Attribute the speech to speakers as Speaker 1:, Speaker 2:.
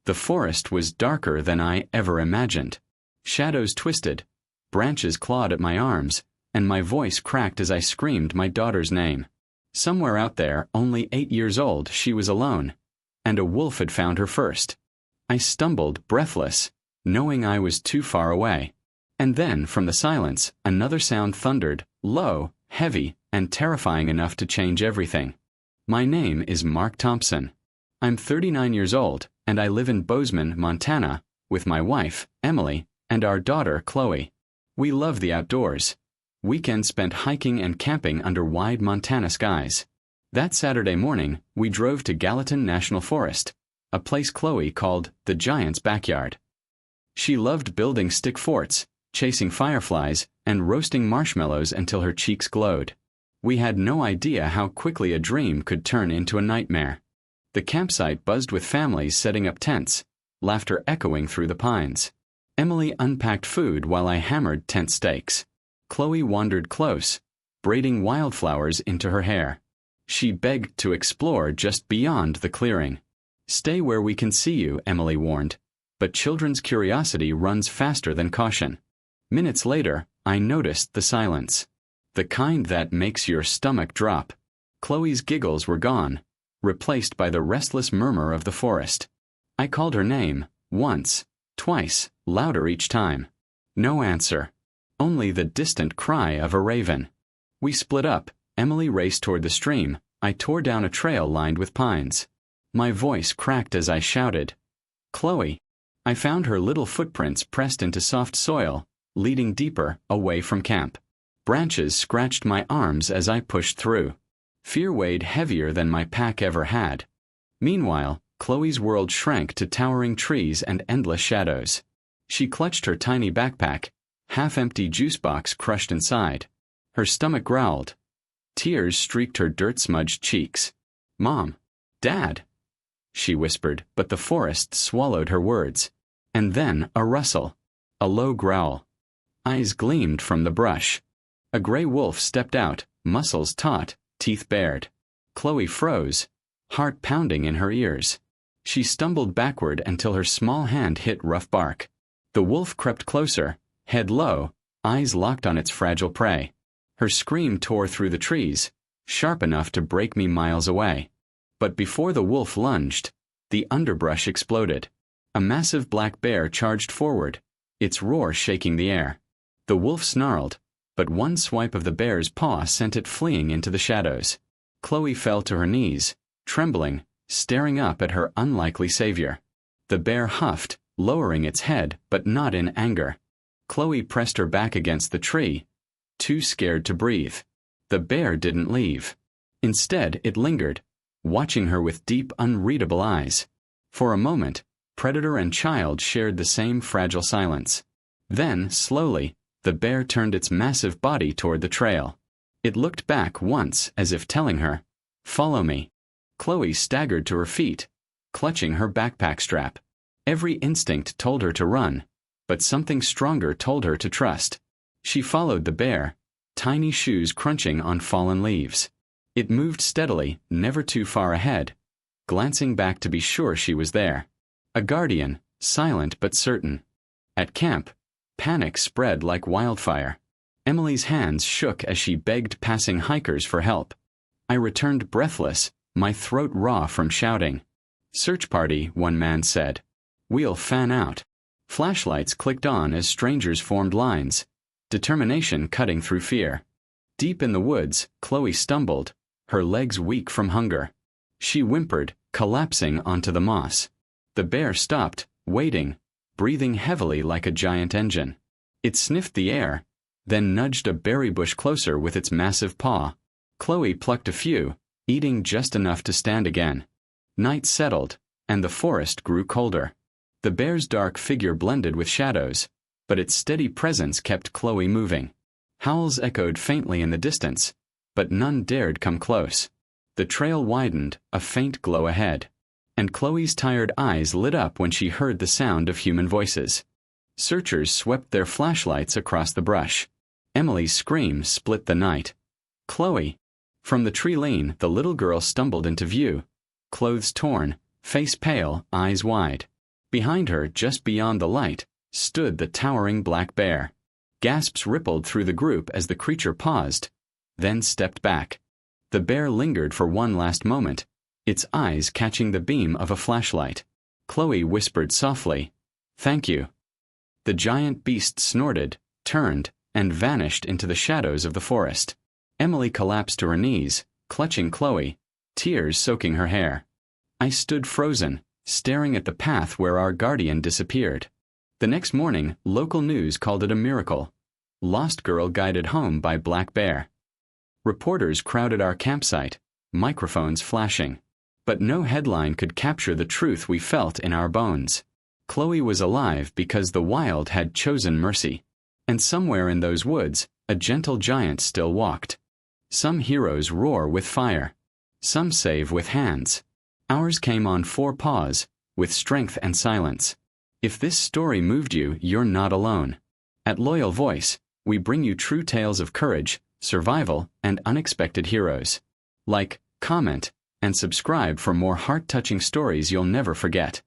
Speaker 1: The forest was darker than I ever imagined. Shadows twisted, branches clawed at my arms, and my voice cracked as I screamed my daughter's name. Somewhere out there, only 8 years old, she was alone, and a wolf had found her first. I stumbled, breathless, knowing I was too far away. And then, from the silence, another sound thundered, low, heavy, and terrifying enough to change everything. My name is Mark Thompson. I'm 39 years old, and I live in Bozeman, Montana, with my wife, Emily, and our daughter, Chloe. We love the outdoors. Weekends spent hiking and camping under wide Montana skies. That Saturday morning, we drove to Gallatin National Forest, a place Chloe called the Giant's Backyard. She loved building stick forts, chasing fireflies, and roasting marshmallows until her cheeks glowed. We had no idea how quickly a dream could turn into a nightmare. The campsite buzzed with families setting up tents, laughter echoing through the pines. Emily unpacked food while I hammered tent stakes. Chloe wandered close, braiding wildflowers into her hair. She begged to explore just beyond the clearing. "Stay where we can see you," Emily warned. But children's curiosity runs faster than caution. Minutes later, I noticed the silence. The kind that makes your stomach drop. Chloe's giggles were gone, replaced by the restless murmur of the forest. I called her name, once, twice, louder each time. No answer. Only the distant cry of a raven. We split up. Emily raced toward the stream. I tore down a trail lined with pines. My voice cracked as I shouted, "Chloe!" I found her little footprints pressed into soft soil, leading deeper, away from camp. Branches scratched my arms as I pushed through. Fear weighed heavier than my pack ever had. Meanwhile, Chloe's world shrank to towering trees and endless shadows. She clutched her tiny backpack, half-empty juice box crushed inside. Her stomach growled. Tears streaked her dirt-smudged cheeks. "Mom! Dad!" she whispered, but the forest swallowed her words. And then a rustle. A low growl. Eyes gleamed from the brush. A gray wolf stepped out, muscles taut, teeth bared. Chloe froze, heart pounding in her ears. She stumbled backward until her small hand hit rough bark. The wolf crept closer, head low, eyes locked on its fragile prey. Her scream tore through the trees, sharp enough to break me miles away. But before the wolf lunged, the underbrush exploded. A massive black bear charged forward, its roar shaking the air. The wolf snarled, but one swipe of the bear's paw sent it fleeing into the shadows. Chloe fell to her knees, trembling, staring up at her unlikely savior. The bear huffed, lowering its head, but not in anger. Chloe pressed her back against the tree, too scared to breathe. The bear didn't leave. Instead, it lingered, watching her with deep, unreadable eyes. For a moment, predator and child shared the same fragile silence. Then, slowly, the bear turned its massive body toward the trail. It looked back once as if telling her, "Follow me." Chloe staggered to her feet, clutching her backpack strap. Every instinct told her to run, but something stronger told her to trust. She followed the bear, tiny shoes crunching on fallen leaves. It moved steadily, never too far ahead, glancing back to be sure she was there. A guardian, silent but certain. At camp, panic spread like wildfire. Emily's hands shook as she begged passing hikers for help. I returned breathless, my throat raw from shouting. "Search party," one man said. "We'll fan out." Flashlights clicked on as strangers formed lines, determination cutting through fear. Deep in the woods, Chloe stumbled, her legs weak from hunger. She whimpered, collapsing onto the moss. The bear stopped, waiting, breathing heavily like a giant engine. It sniffed the air, then nudged a berry bush closer with its massive paw. Chloe plucked a few, eating just enough to stand again. Night settled, and the forest grew colder. The bear's dark figure blended with shadows, but its steady presence kept Chloe moving. Howls echoed faintly in the distance, but none dared come close. The trail widened, a faint glow ahead, and Chloe's tired eyes lit up when she heard the sound of human voices. Searchers swept their flashlights across the brush. Emily's scream split the night. "Chloe!" From the tree lean, the little girl stumbled into view, clothes torn, face pale, eyes wide. Behind her, just beyond the light, stood the towering black bear. Gasps rippled through the group as the creature paused, then stepped back. The bear lingered for one last moment, its eyes catching the beam of a flashlight. Chloe whispered softly, "Thank you." The giant beast snorted, turned, and vanished into the shadows of the forest. Emily collapsed to her knees, clutching Chloe, tears soaking her hair. I stood frozen, staring at the path where our guardian disappeared. The next morning, local news called it a miracle. Lost girl guided home by black bear. Reporters crowded our campsite, microphones flashing. But no headline could capture the truth we felt in our bones. Chloe was alive because the wild had chosen mercy. And somewhere in those woods, a gentle giant still walked. Some heroes roar with fire. Some save with hands. Ours came on 4 paws, with strength and silence. If this story moved you, you're not alone. At Loyal Voice, we bring you true tales of courage, survival, and unexpected heroes. Like, comment, and subscribe for more heart-touching stories you'll never forget.